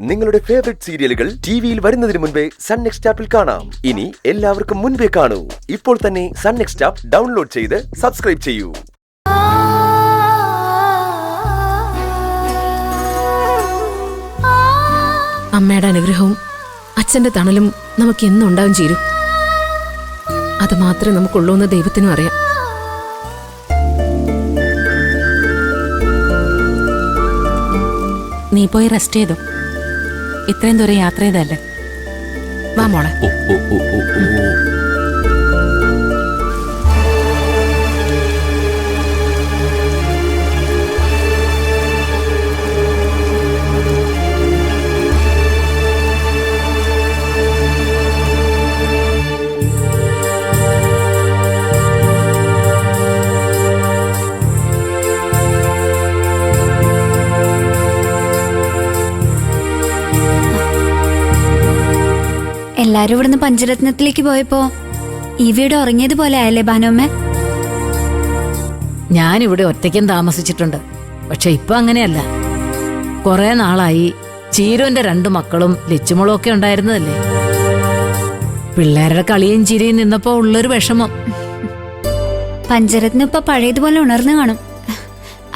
നിങ്ങളുടെ ഫേവറേറ്റ് സീരിയലുകൾ ടിവിയിൽ വരുന്നതിന് മുൻപേ സൺ നെക്സ്റ്റ് ആപ്പിൽ കാണാം. ഇനി എല്ലാവർക്കും മുൻപേ കാണൂ. ഇപ്പോൾ തന്നെ സൺ നെക്സ്റ്റ് ആപ്പ് ഡൗൺലോഡ് ചെയ്ത് സബ്സ്ക്രൈബ് ചെയ്യൂ. അമ്മയുടെ അനുഗ്രഹവും അച്ഛന്റെ തണലും നമുക്ക് എന്നും ഉണ്ടാവും ചേരൂ. അത് മാത്രമേ നമുക്കുള്ളൂ എന്ന് ദൈവത്തിനും അറിയാം. നീ പോയി റെസ്റ്റ് ചെയ്തു. ഇത്രയും ദൂരം യാത്ര ചെയ്തല്ലേ. വാ മോളെ. എല്ലാരും ഇവിടുന്ന് പഞ്ചരത്നത്തിലേക്ക് പോയപ്പോ ഈ വീട് ഉറങ്ങിയതുപോലെ ആയല്ലേ ഭാനുമ്മ? ഞാനിവിടെ ഒറ്റയ്ക്കും താമസിച്ചിട്ടുണ്ട്. പക്ഷെ ഇപ്പൊ അങ്ങനെയല്ല. കുറെ നാളായി ചീരുവിന്റെ 2 മക്കളും ലച്ചുമോളും ഒക്കെ ഉണ്ടായിരുന്നതല്ലേ. പിള്ളേരുടെ കളിയും ചിരിയും നിന്നപ്പോ ഉള്ളൊരു വിഷമം. പഞ്ചരത്നം ഇപ്പൊ പഴയതുപോലെ ഉണർന്നു കാണും.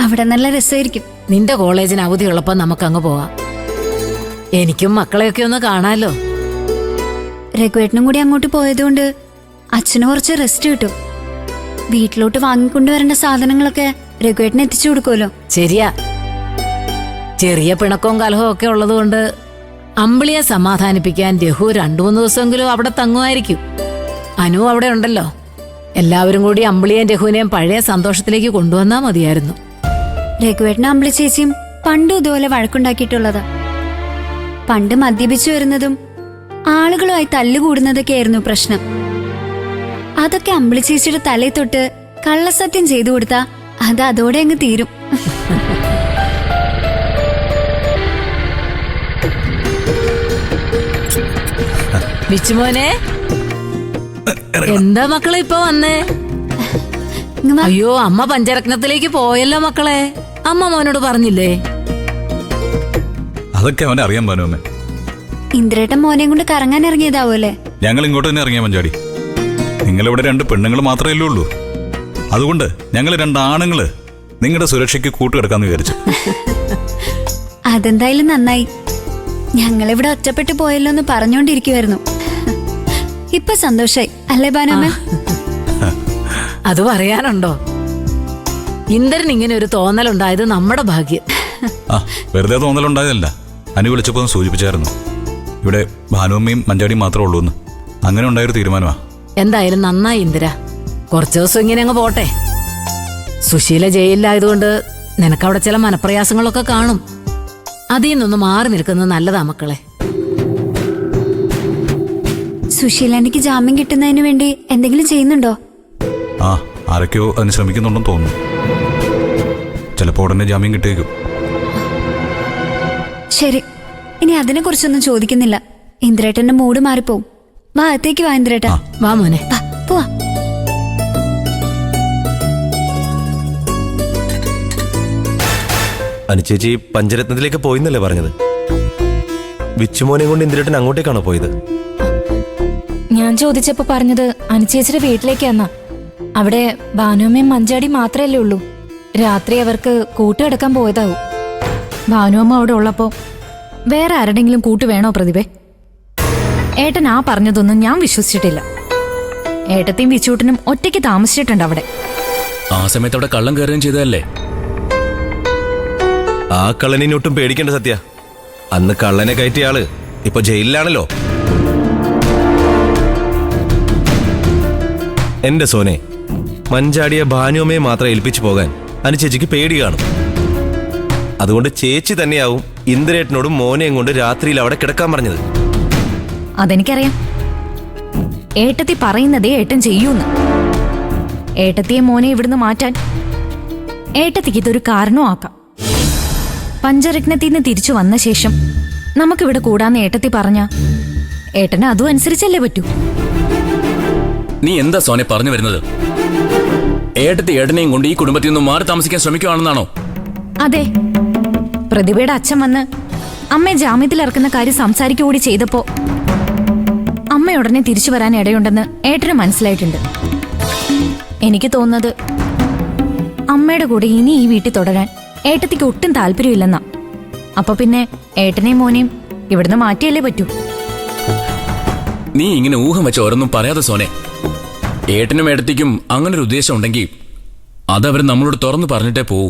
അവിടെ നല്ല രസമായിരിക്കും. നിന്റെ കോളേജിന് അവധിയുള്ളപ്പോ നമുക്കങ്ങ് പോവാം. എനിക്കും മക്കളെയൊക്കെ ഒന്ന് കാണാലോ. രഘുവേട്ടനും കൂടി അങ്ങോട്ട് പോയതുകൊണ്ട് അച്ഛന് കുറച്ച് റെസ്റ്റ് കിട്ടും. വീട്ടിലോട്ട് വാങ്ങിക്കൊണ്ടുവരേണ്ട സാധനങ്ങളൊക്കെ രഘുവേട്ടന് എത്തിച്ചു കൊടുക്കുമല്ലോ. ശരിയാ. ചെറിയ പിണക്കവും കലഹവും ഒക്കെ ഉള്ളതുകൊണ്ട് അമ്പിളിയെ സമാധാനിപ്പിക്കാൻ രഘു 2-3 ദിവസമെങ്കിലും അവിടെ തങ്ങുമായിരിക്കും. അനു അവിടെ ഉണ്ടല്ലോ. എല്ലാവരും കൂടി അമ്പിളിയെയും രഘുവിനെയും പഴയ സന്തോഷത്തിലേക്ക് കൊണ്ടുവന്നാ മതിയായിരുന്നു. രഘുവേട്ടനും അമ്പിളി ചേച്ചിയും പണ്ടും ഇതുപോലെ വഴക്കുണ്ടാക്കിയിട്ടുള്ളതാ. പണ്ട് മദ്യപിച്ചു വരുന്നതും ആളുകളുമായി തല്ലുകൂടുന്നതൊക്കെ ആയിരുന്നു പ്രശ്നം. അതൊക്കെ അമ്പിളി ചേച്ചിയുടെ തലയിൽ തൊട്ട് കള്ളസത്യം ചെയ്തു കൊടുത്താ അത് അതോടെ അങ്ങ് തീരും. വിച്ചുമോനെ, എന്താ മക്കളെ ഇപ്പൊ വന്നേ? അയ്യോ, അമ്മ പഞ്ചരത്നത്തിലേക്ക് പോയല്ലോ മക്കളെ. അമ്മ മോനോട് പറഞ്ഞില്ലേ? അതൊക്കെ അവനെ അറിയാൻ പാനുമ്മേ. ഇന്ദ്രേട്ടൻ മോനെയും കൊണ്ട് കറങ്ങാൻ ഇറങ്ങിയതാവൂല്ലേ? ഞങ്ങൾ ഇങ്ങോട്ട് തന്നെ ഇറങ്ങിയ മഞ്ചാടി. നിങ്ങളിവിടെ 2 പെണ്ണുങ്ങൾ മാത്രമല്ലേ ഉള്ളൂ. അതുകൊണ്ട് ഞങ്ങൾ 2 ആണുങ്ങള് നിങ്ങളുടെ സുരക്ഷയ്ക്ക് കൂട്ടുകിടക്കാന്ന് വിചാരിച്ചു. അതെന്തായാലും നന്നായി. ഞങ്ങളിവിടെ ഒറ്റപ്പെട്ടു പോയല്ലോ എന്ന് പറഞ്ഞോണ്ടിരിക്കുവായിരുന്നു. ഇപ്പൊ സന്തോഷായി അല്ലേ ബാനമ്മ? അത് പറയാനുണ്ടോ? ഇന്ദ്രൻ ഇങ്ങനെ ഒരു തോന്നലുണ്ടായത് നമ്മുടെ ഭാഗ്യം. വെറുതെ തോന്നലുണ്ടായതല്ല. അനു വിളിച്ചപ്പോ സൂചിപ്പിച്ചായിരുന്നു ഇവിടെ ഭാനുമ്മയും മഞ്ചാടിയും മാത്രമേ ഉള്ളൂ എന്ന്. അങ്ങനെ ഉണ്ടായൊരു തീരുമാനമാ. എന്തായാലും നന്നായി ഇന്ദിര. കുറച്ചു ദിവസം ഇങ്ങനെ അങ്ങ് പോട്ടെ. സുശീല ജയിലിലായതുകൊണ്ട് നിനക്കവിടെ ചില മനപ്രയാസങ്ങളൊക്കെ കാണും. അതിൽ നിന്നൊന്ന് മാറി നിൽക്കുന്നത് നല്ലതാ മക്കളെ. സുശീലാന്റിക്ക് ജാമ്യം കിട്ടുന്നതിന് വേണ്ടി എന്തെങ്കിലും ചെയ്യുന്നുണ്ടോ? ആരൊക്കെയോ അതിന് ശ്രമിക്കുന്നുണ്ടെന്ന് തോന്നുന്നു. ചിലപ്പോ ഉടനെ ജാമ്യം കിട്ടിയേക്കും. ശരി, ഇനി അതിനെ കുറിച്ചൊന്നും ചോദിക്കുന്നില്ല. ഇന്ദ്രേട്ടന്റെ മൂഡ് മാറിപ്പോവും. വാ, അകത്തേക്ക് വാ ഇന്ദ്രേട്ട. വാ മോനെ, പോവാ. അനുചേച്ചി പഞ്ചരത്നത്തിലേക്ക് പോയിന്നല്ലേ പറഞ്ഞത്? വിച്ചുമോനെ കൊണ്ട് ഇന്ദ്രേട്ടൻ അങ്ങോട്ടേക്കാണോ പോയത്? ഞാൻ ചോദിച്ചപ്പോ പറഞ്ഞത് അനുചേച്ചിയുടെ വീട്ടിലേക്കാന്നാ. അവിടെ ഭാനുമ്മയും മഞ്ചാടി മാത്രല്ലേ ഉള്ളൂ. രാത്രി അവർക്ക് കൂട്ടുകിടക്കാൻ പോയതാവും. ഭാനുമ്മ അവിടെ ഉള്ളപ്പോ വേറെ ആരുടെങ്കിലും കൂട്ട് വേണോ പ്രതിഭേ? ഏട്ടൻ പറഞ്ഞതൊന്നും ഞാൻ വിശ്വസിച്ചിട്ടില്ല. ഏട്ടത്തെയും വിച്ചൂട്ടനും ഒറ്റയ്ക്ക് താമസിച്ചിട്ടുണ്ട് അവിടെ. ആ സമയത്ത് അവിടെ കള്ളം കയറുകയും ചെയ്തതല്ലേ? ആ കള്ളനെയൊട്ടും പേടിക്കേണ്ട സത്യ. അന്ന് കള്ളനെ കയറ്റിയ ആള് ഇപ്പൊ ജയിലിലാണല്ലോ. എന്റെ സോനെ, മഞ്ചാടിയെ ഭാനുമ്മയെ മാത്രം ഏൽപ്പിച്ചു പോകാൻ അനുചേച്ചിക്ക് പേടി കാണും. അതുകൊണ്ട് ചേച്ചി തന്നെയാവും ഇന്ദ്രേട്ടനോടും മോനെയും കൊണ്ട് രാത്രിയിൽ അവിടെ കിടക്കാൻ പറഞ്ഞത്. അതെനിക്കറിയാം. ഏട്ടത്തി പറയുന്നതേ ഏട്ടൻ ചെയ്യൂന്ന്. ഏട്ടത്തിയെ മോനെ ഇവിടുന്ന് മാറ്റാൻ ഏട്ടത്തിക്ക് ഇതൊരു കാരണമാക്കാം. പഞ്ചരത്നത്തിൽ നിന്ന് തിരിച്ചു വന്ന ശേഷം നമുക്കിവിടെ കൂടാന്ന് ഏട്ടത്തി പറഞ്ഞ ഏട്ടന് അതും അനുസരിച്ചല്ലേ പറ്റൂ. നീ എന്താ സോനെ പറഞ്ഞു വരുന്നത്? ഏട്ടത്തി ഏട്ടനെയും കൊണ്ട് ഈ കുടുംബത്തിൽ നിന്ന് മാറി താമസിക്കാൻ ശ്രമിക്കുകയാണെന്നാണോ? അതെ, പ്രതിഭയുടെ അച്ഛൻ വന്ന് അമ്മയെ ജാമ്യത്തിൽ ഇറക്കുന്ന കാര്യം സംസാരിക്കുകൂടി ചെയ്തപ്പോ അമ്മ ഉടനെ തിരിച്ചു വരാൻ ഇടയുണ്ടെന്ന് ഏട്ടന് മനസ്സിലായിട്ടുണ്ട്. എനിക്ക് തോന്നുന്നത് അമ്മയുടെ കൂടെ ഇനി ഈ വീട്ടിൽ തുടരാൻ ഏട്ടത്തിക്ക് ഒട്ടും താല്പര്യമില്ലെന്നാ. അപ്പൊ പിന്നെ ഏട്ടനെയും മോനെയും ഇവിടുന്ന് മാറ്റിയല്ലേ പറ്റൂ. നീ ഇങ്ങനെ ഊഹം വെച്ച് ഓരോന്നും പറയാതെ സോനെ. ഏട്ടനും ഏട്ടത്തിക്കും അങ്ങനൊരു ഉദ്ദേശം ഉണ്ടെങ്കിൽ അതവർ നമ്മളോട് തുറന്നു പറഞ്ഞിട്ടേ പോവൂ.